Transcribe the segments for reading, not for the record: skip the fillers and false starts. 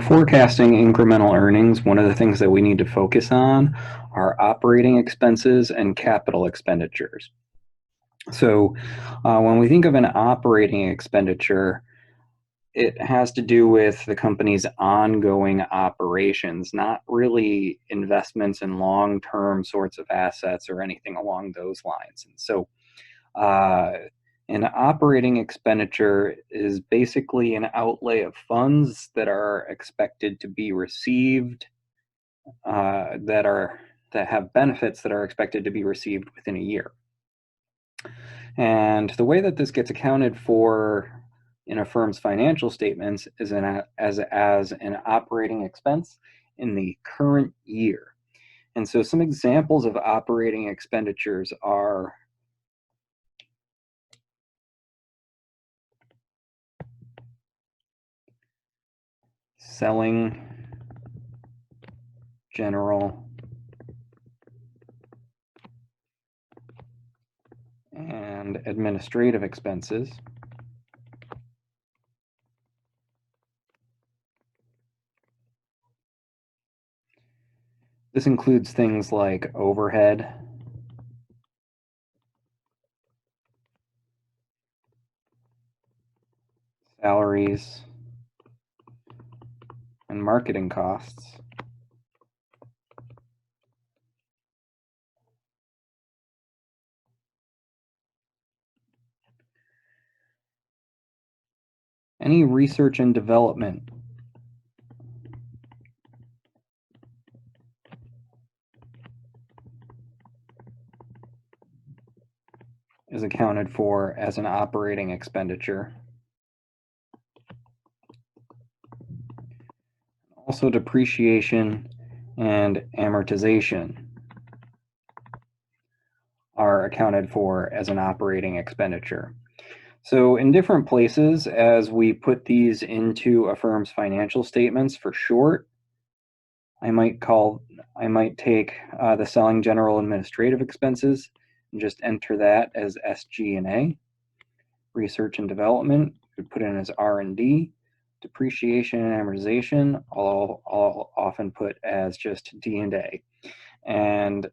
forecasting incremental earnings, one of the things that we need to focus on are operating expenses and capital expenditures. So when we think of an operating expenditure, it has to do with the company's ongoing operations, not really investments in long-term sorts of assets or anything along those lines. And so uh, an operating expenditure is basically an outlay of funds that are expected to be received, that have benefits that are expected to be received within a year. And the way that this gets accounted for in a firm's financial statements is as an operating expense in the current year. And so some examples of operating expenditures are selling, general, and administrative expenses. This includes things like overhead, salaries, and marketing costs. Any research and development is accounted for as an operating expenditure. Also, depreciation and amortization are accounted for as an operating expenditure. So in different places, as we put these into a firm's financial statements for short, I might take the selling general administrative expenses and just enter that as SG&A. Research and development, we put in as R&D. Depreciation and amortization, I'll often put as just D&A. And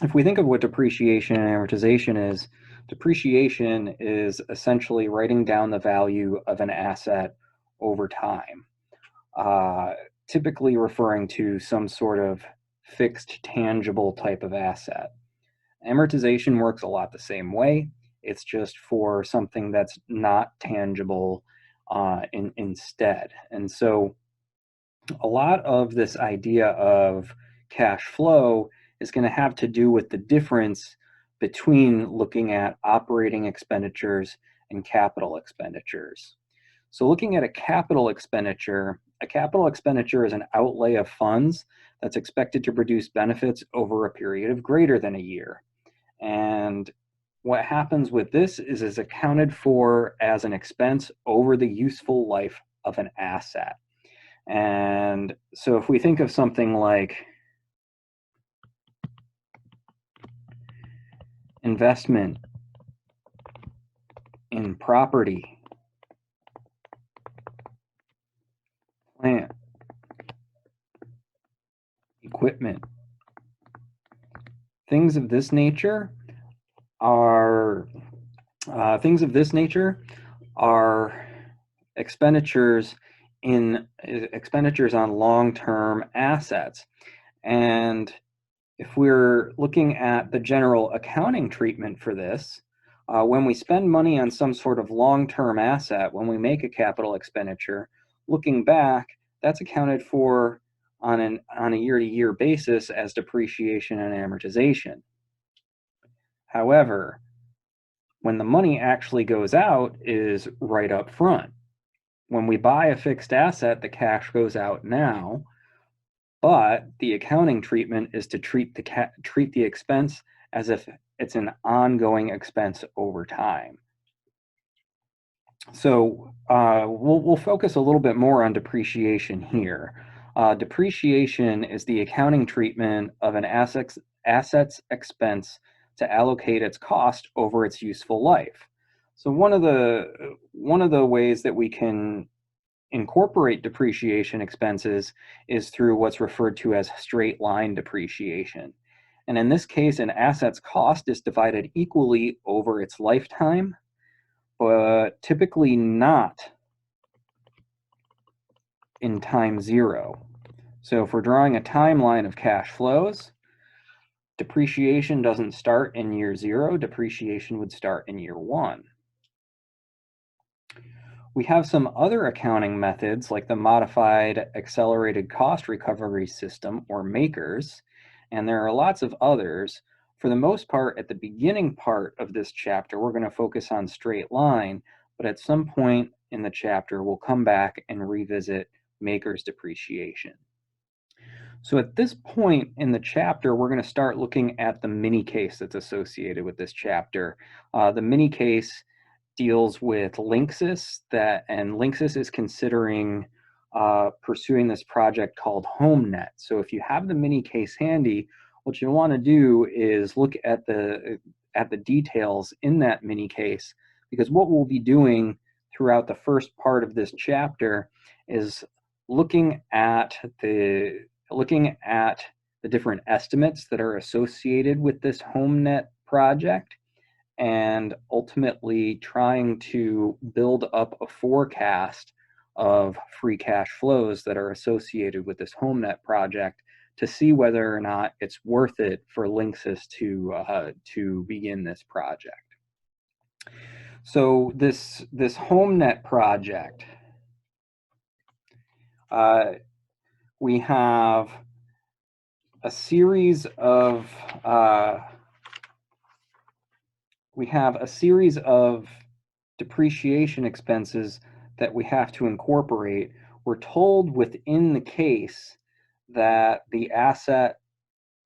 if we think of what depreciation and amortization is, depreciation is essentially writing down the value of an asset over time, typically referring to some sort of fixed tangible type of asset. Amortization works a lot the same way. It's just for something that's not tangible instead. And so a lot of this idea of cash flow is going to have to do with the difference between looking at operating expenditures and capital expenditures. So looking at a capital expenditure is an outlay of funds that's expected to produce benefits over a period of greater than a year. And what happens with this is it's accounted for as an expense over the useful life of an asset. And so if we think of something like investment in property, plant, equipment, things of this nature are expenditures on long-term assets. And if we're looking at the general accounting treatment for this, when we spend money on some sort of long-term asset, when we make a capital expenditure, looking back, that's accounted for on a year-to-year basis as depreciation and amortization. However, when the money actually goes out is right up front. When we buy a fixed asset, the cash goes out now, but the accounting treatment is to treat the expense as if it's an ongoing expense over time. So we'll focus a little bit more on depreciation here. Depreciation is the accounting treatment of an asset's expense to allocate its cost over its useful life. So one of the ways that we can incorporate depreciation expenses is through what's referred to as straight line depreciation. And in this case, an asset's cost is divided equally over its lifetime, but typically not in time zero. So if we're drawing a timeline of cash flows, depreciation doesn't start in year 0, depreciation would start in year 1. We have some other accounting methods like the Modified Accelerated Cost Recovery System, or MACRS, and there are lots of others. For the most part, at the beginning part of this chapter, we're going to focus on straight line, but at some point in the chapter, we'll come back and revisit MACRS depreciation. So at this point in the chapter, we're going to start looking at the mini case that's associated with this chapter. The mini case deals with Linksys, and Linksys is considering pursuing this project called HomeNet. So if you have the mini case handy, what you want to do is look at the details in that mini case, because what we'll be doing throughout the first part of this chapter is looking at the different estimates that are associated with this HomeNet project, and ultimately trying to build up a forecast of free cash flows that are associated with this HomeNet project to see whether or not it's worth it for Linksys to begin this project. So this HomeNet project, we have a series of depreciation expenses that we have to incorporate. We're told within the case that the asset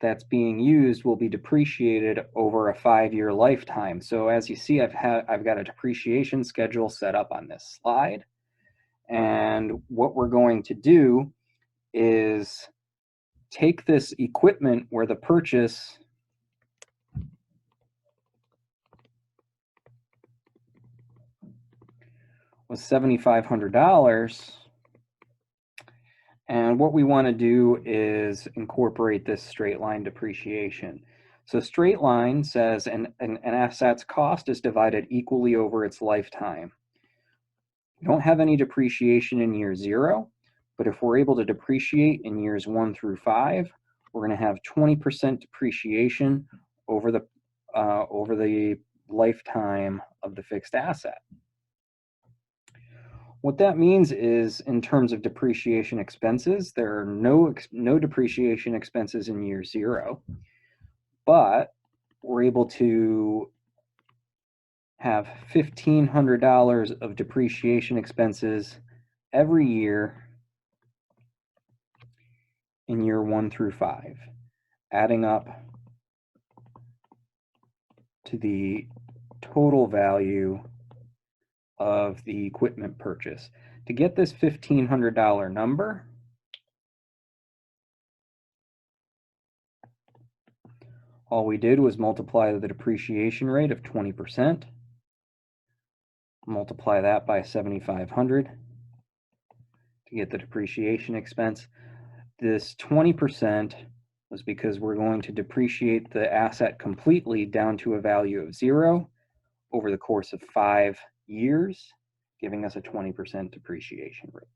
that's being used will be depreciated over a 5-year lifetime. So as you see, I've got a depreciation schedule set up on this slide. And what we're going to do is take this equipment where the purchase was $7,500. And what we want to do is incorporate this straight line depreciation. So straight line says an asset's cost is divided equally over its lifetime. We don't have any depreciation in year 0, but if we're able to depreciate in years 1 through 5, we're going to have 20% depreciation over the lifetime of the fixed asset. What that means is, in terms of depreciation expenses, there are no depreciation expenses in year 0, but we're able to have $1,500 of depreciation expenses every year in year 1 through 5, adding up to the total value of the equipment purchase. To get this $1,500 number, all we did was multiply the depreciation rate of 20%, multiply that by 7,500 to get the depreciation expense. This 20% was because we're going to depreciate the asset completely down to a value of 0 over the course of 5 years, giving us a 20% depreciation rate.